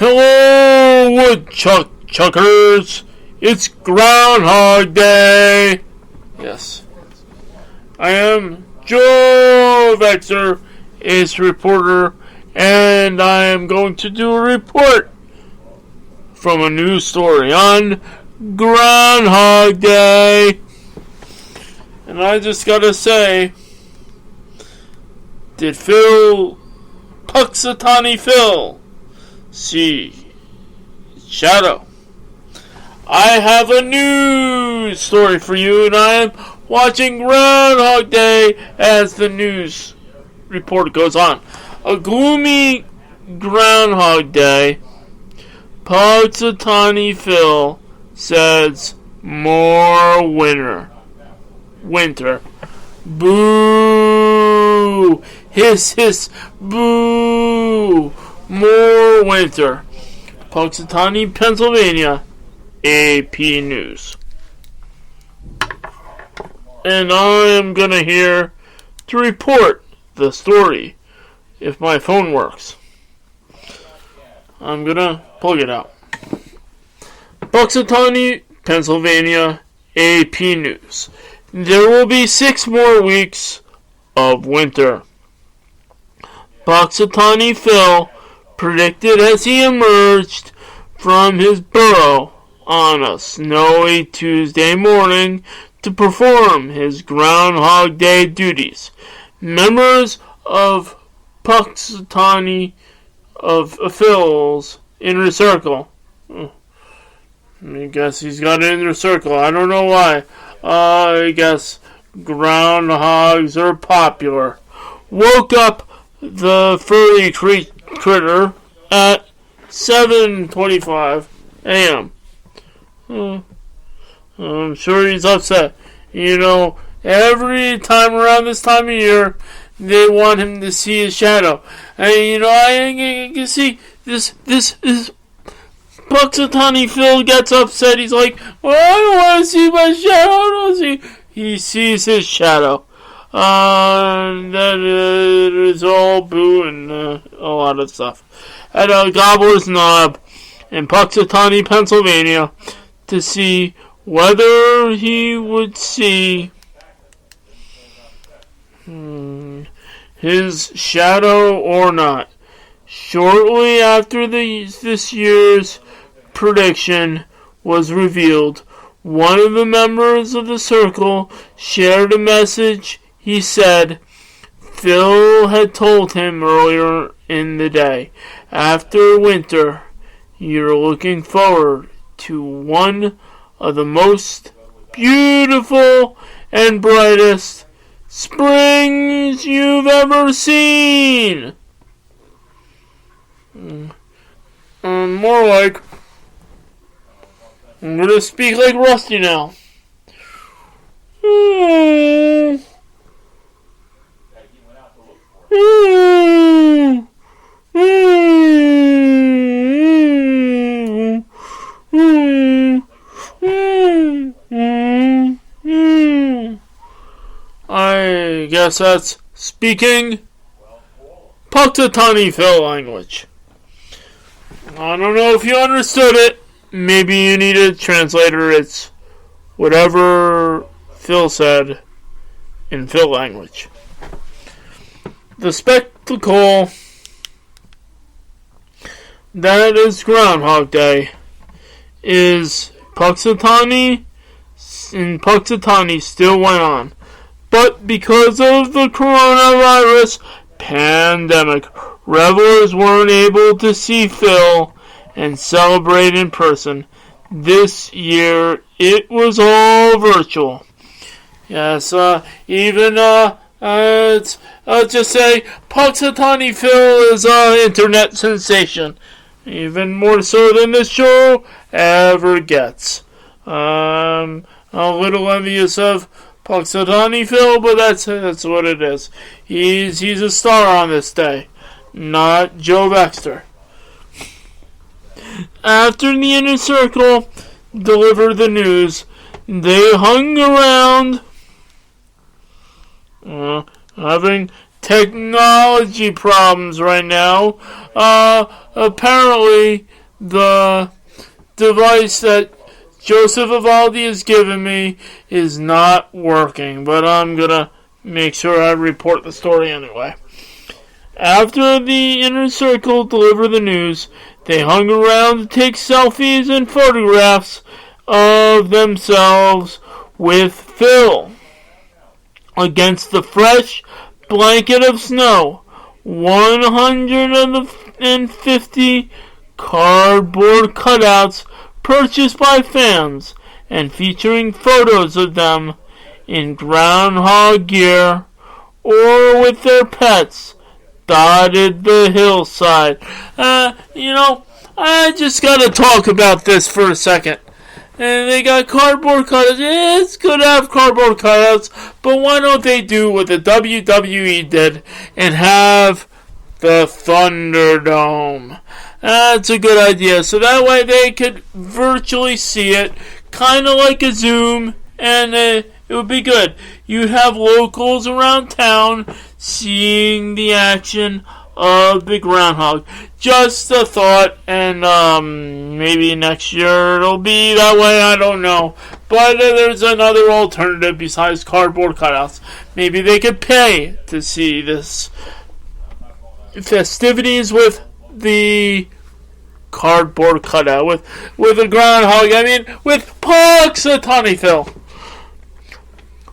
Hello, woodchuckers! It's Groundhog Day! Yes. I am Joe Vexer, Ace Reporter, and I am going to do a report from a news story on Groundhog Day. And I just gotta say, did Punsutawney Phil see shadow? I have a news story for you, and I am watching Groundhog Day as the news report goes on. A gloomy Groundhog Day. Punsutawney Phil says more winter. Boo! Hiss, hiss, boo! More winter. Punsutawney, Pennsylvania. AP News. And I am gonna here to report the story if my phone works. I'm gonna plug it out. Punsutawney, Pennsylvania, AP News. There will be 6 more weeks of winter. Punsutawney Phil predicted as he emerged from his burrow on a snowy Tuesday morning to perform his Groundhog Day duties. Members of Punsutawney of Phil's inner circle. I guess he's got an inner circle. I don't know why. I guess groundhogs are popular. Woke up the furry critter at 7:25 a.m. I'm sure he's upset. You know, every time around this time of year, they want him to see his shadow. And, you know, I can see this Punsutawney Phil gets upset. He's like, well, I don't want to see my shadow. I don't want to see. He sees his shadow. That is all boo and a lot of stuff. At a Gobbler's Knob in Punsutawney, Pennsylvania, to see whether he would see his shadow or not. Shortly after this year's prediction was revealed, one of the members of the circle shared a message. He said Phil had told him earlier in the day, after winter, you're looking forward to one of the most beautiful and brightest springs you've ever seen. More like, I'm going to speak like Rusty now. I guess that's speaking Punsutawney Phil language. I don't know if you understood it. Maybe you need a translator. It's whatever Phil said in Phil language. The spectacle that is Groundhog Day is Punsutawney still went on. But because of the coronavirus pandemic, revelers weren't able to see Phil and celebrate in person. This year, it was all virtual. Yes, even, let's just say, Punsutawney Phil is an internet sensation. Even more so than this show ever gets. A little envious of Punsutawney Phil, but that's what it is. He's a star on this day, not Joe Baxter. After the inner circle delivered the news, they hung around, having technology problems right now. Apparently, the device that Joseph Evaldi has given me is not working, but I'm gonna make sure I report the story anyway. After the inner circle delivered the news, they hung around to take selfies and photographs of themselves with Phil. Against the fresh blanket of snow, 150 cardboard cutouts purchased by fans and featuring photos of them in groundhog gear or with their pets dotted the hillside. I just gotta talk about this for a second. And they got cardboard cutouts. It's good to have cardboard cutouts, but why don't they do what the WWE did and have the Thunderdome? That's a good idea. So that way they could virtually see it, kind of like a Zoom, and it would be good. You'd have locals around town seeing the action of the Groundhog. Just a thought, and maybe next year it'll be that way, I don't know. But there's another alternative besides cardboard cutouts. Maybe they could pay to see this festivities with the cardboard cutout, with the Groundhog, with Punsutawney Phil.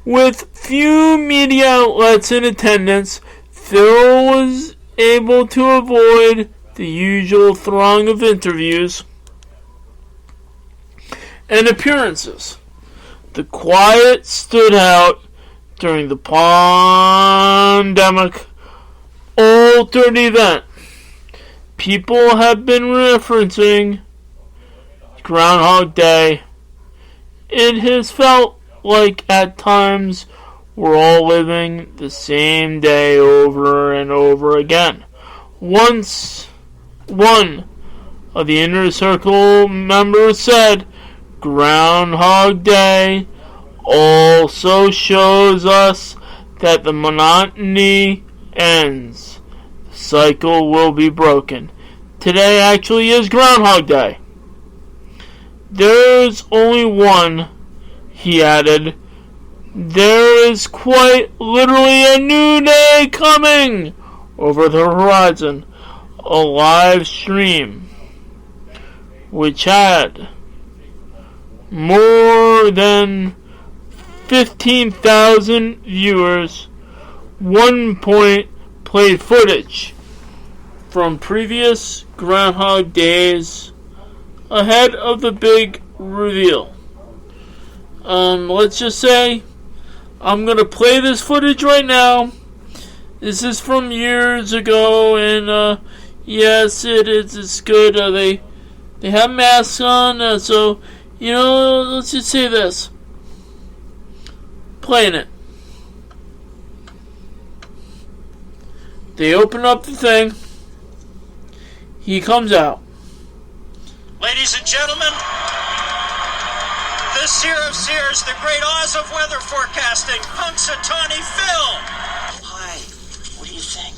With few media outlets in attendance, Phil was able to avoid the usual throng of interviews and appearances. The quiet stood out during the pandemic altered event. People have been referencing Groundhog Day. It has felt like at times we're all living the same day over and over again. Once one of the inner circle members said, Groundhog Day also shows us that the monotony ends. The cycle will be broken. Today actually is Groundhog Day. There's only one, he added. There is quite literally a new day coming over the horizon. A live stream which had more than 15,000 viewers. One point played footage from previous Groundhog Days ahead of the big reveal. Let's just say I'm going to play this footage right now. This is from years ago, and yes, it's good. They have masks on, so, let's just say this. Playing it. They open up the thing. He comes out. Ladies and gentlemen, the Seer of Seers, the great Oz of weather forecasting, Punsutawney Phil. Hi, what do you think?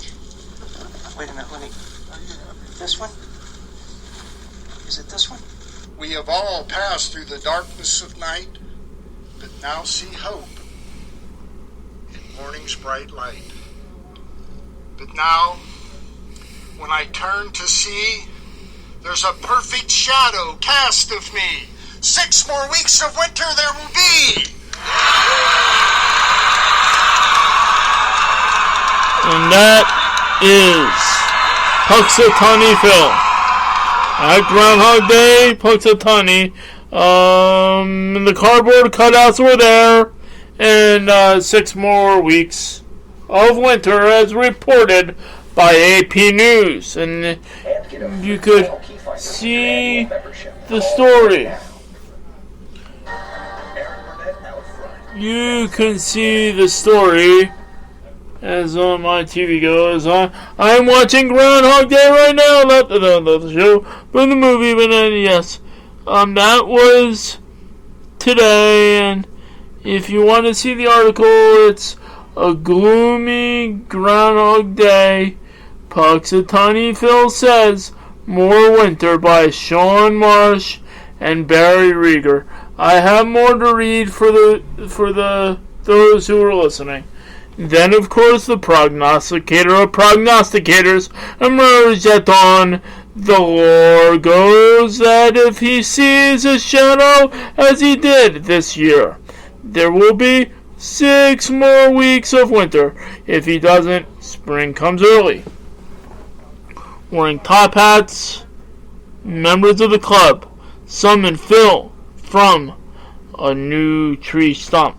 Wait a minute, let me... This one? Is it this one? We have all passed through the darkness of night, but now see hope in morning's bright light. But now, when I turn to see, there's a perfect shadow cast of me. 6 more weeks of winter there will be. And that is Punsutawney Phil. At Groundhog Day, Punsutawney. The cardboard cutouts were there. And 6 more weeks of winter as reported by AP News. And you could see the story. You can see the story as on my TV goes on. I'm watching Groundhog Day right now, not the show, but the movie. But yes, that was today. And if you want to see the article, it's a gloomy Groundhog Day. Punsutawney Phil says More Winter by Sean Marsh and Barry Rieger. I have more to read for those who are listening. Then, of course, the prognosticator of prognosticators emerged at dawn. The lore goes that if he sees a shadow as he did this year, there will be 6 more weeks of winter. If he doesn't, spring comes early. Wearing top hats, members of the club summon Phil from a new tree stump.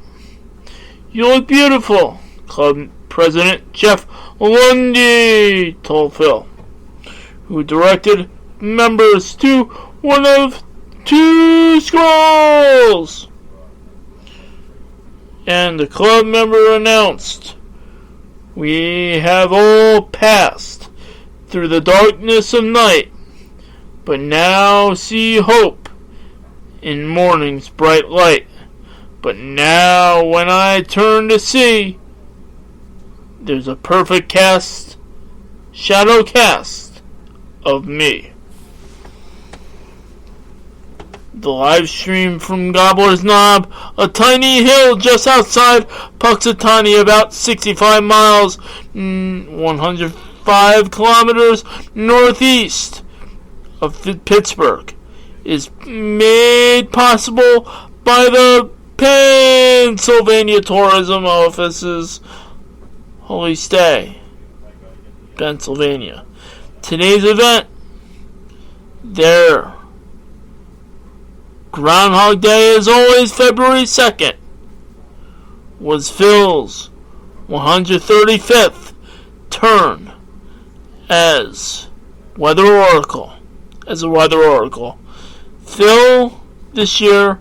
You look beautiful, club president Jeff Lundy told Phil, who directed members to one of 2 scrolls. And the club member announced, "We have all passed through the darkness of night, but now see hope in morning's bright light. But now when I turn to see, there's a perfect shadow cast of me." The live stream from Gobbler's Knob, a tiny hill just outside Punsutawney, about 65 miles, 105 kilometers northeast of Pittsburgh, is made possible by the Pennsylvania Tourism Office's Holy Stay, Pennsylvania. Today's event, their Groundhog Day, is always February 2nd, was Phil's 135th turn as a weather oracle. Phil, this year,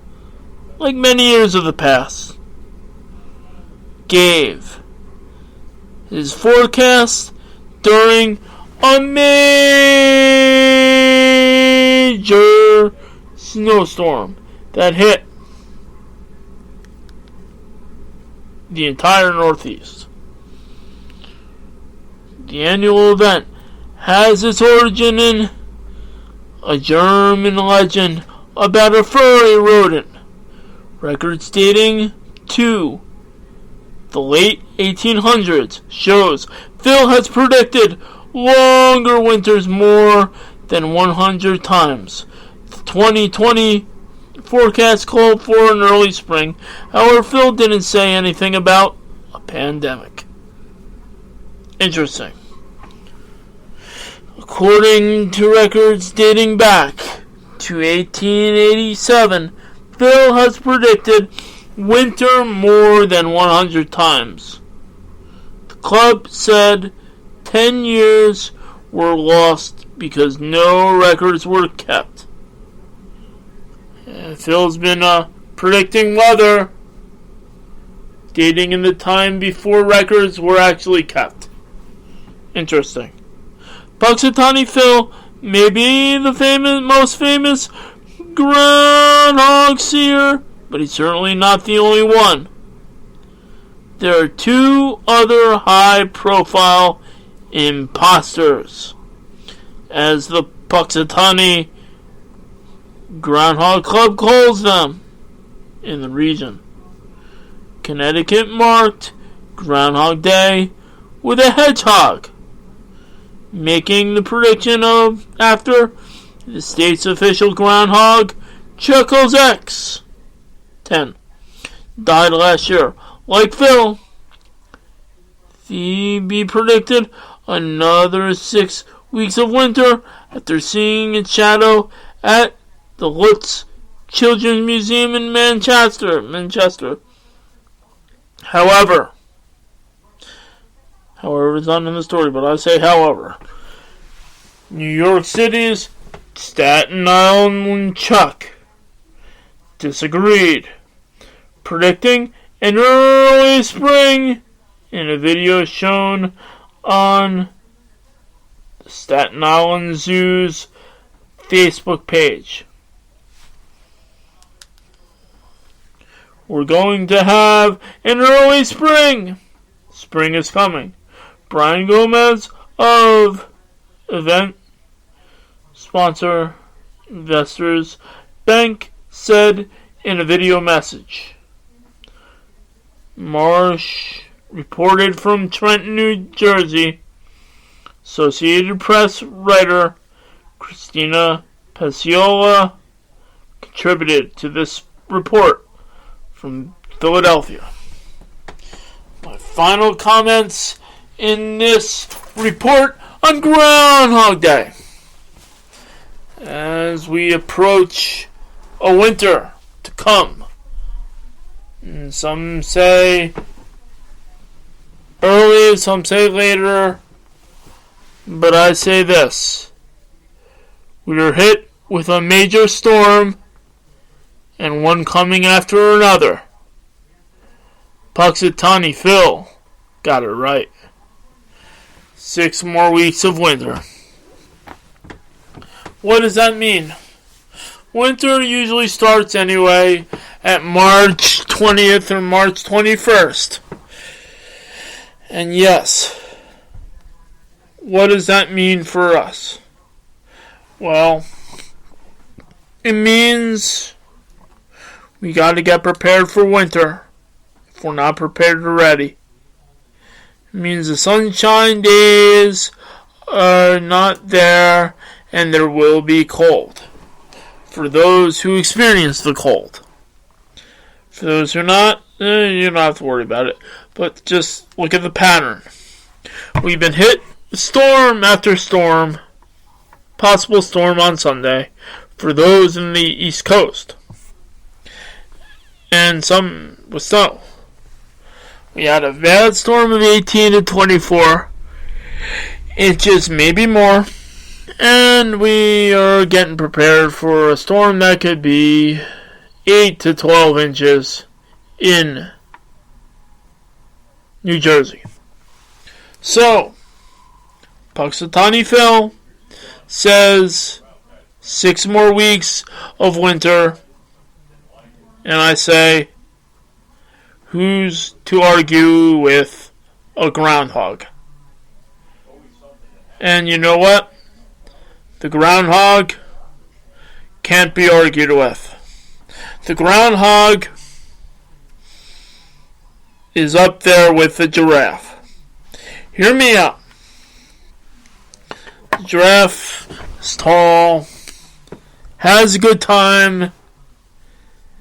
like many years of the past, gave his forecast during a major snowstorm that hit the entire Northeast. The annual event has its origin in a German legend about a furry rodent. Records dating to the late 1800s shows Phil has predicted longer winters more than 100 times. The 2020 forecast called for an early spring. However, Phil didn't say anything about a pandemic. Interesting. According to records dating back to 1887, Phil has predicted winter more than 100 times. The club said 10 years were lost because no records were kept. And Phil's been predicting weather dating in the time before records were actually kept. Interesting. Punsutawney Phil may be the most famous groundhog seer, but he's certainly not the only one. There are 2 other high-profile imposters, as the Punsutawney Groundhog Club calls them, in the region. Connecticut marked Groundhog Day with a hedgehog, making the prediction of after the state's official groundhog, Chuckles X 10, died last year. Like Phil, Phoebe predicted another 6 weeks of winter after seeing its shadow at the Lutz Children's Museum in Manchester. However, it's not in the story, but I say however. New York City's Staten Island Chuck disagreed, predicting an early spring in a video shown on the Staten Island Zoo's Facebook page. We're going to have an early spring. Spring is coming. Brian Gomez of Event sponsor, Investors Bank, said in a video message. Marsh reported from Trenton, New Jersey. Associated Press writer Christina Pasiola contributed to this report from Philadelphia. My final comments in this report on Groundhog Day. As we approach a winter to come, and some say early, some say later, but I say this: we are hit with a major storm, and one coming after another. Punsutawney Phil got it right. 6 more weeks of winter. What does that mean? Winter usually starts anyway at March 20th or March 21st. And yes, what does that mean for us? Well, it means we got to get prepared for winter if we're not prepared already. It means the sunshine days are not there and there will be cold for those who experience the cold. For those who are not, you don't have to worry about it. But just look at the pattern. We've been hit storm after storm, possible storm on Sunday for those in the East Coast, and some with snow. We had a bad storm of 18 to 24 inches, maybe more, and we are getting prepared for a storm that could be 8 to 12 inches in New Jersey. So, Punsutawney Phil says 6 more weeks of winter, and I say, who's to argue with a groundhog? And you know what? The groundhog can't be argued with. The groundhog is up there with the giraffe. Hear me out. The giraffe is tall, has a good time,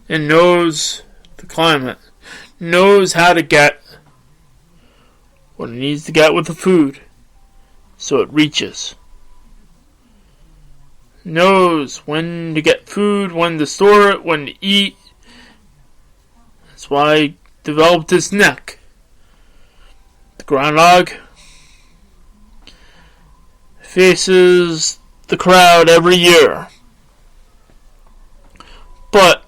and knows the climate. Knows how to get what it needs to get with the food so it reaches. Knows when to get food, when to store it, when to eat. That's why he developed his neck. The groundhog faces the crowd every year. But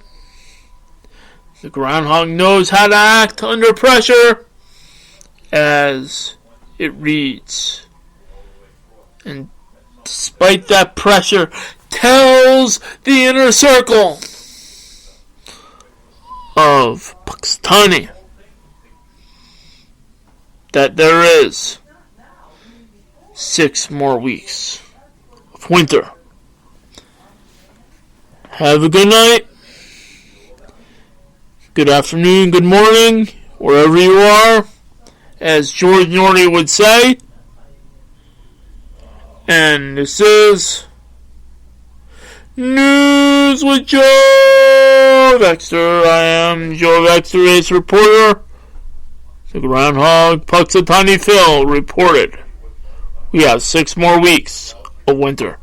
the groundhog knows how to act under pressure as it reads. And despite that pressure, tells the inner circle of Punsutawney that there is 6 more weeks of winter. Have a good night, good afternoon, good morning, wherever you are, as George Norrie would say. And this is News with Joe Vexter. I am Joe Vexter, race reporter. The Groundhog Punsutawney Phil reported we have 6 more weeks of winter.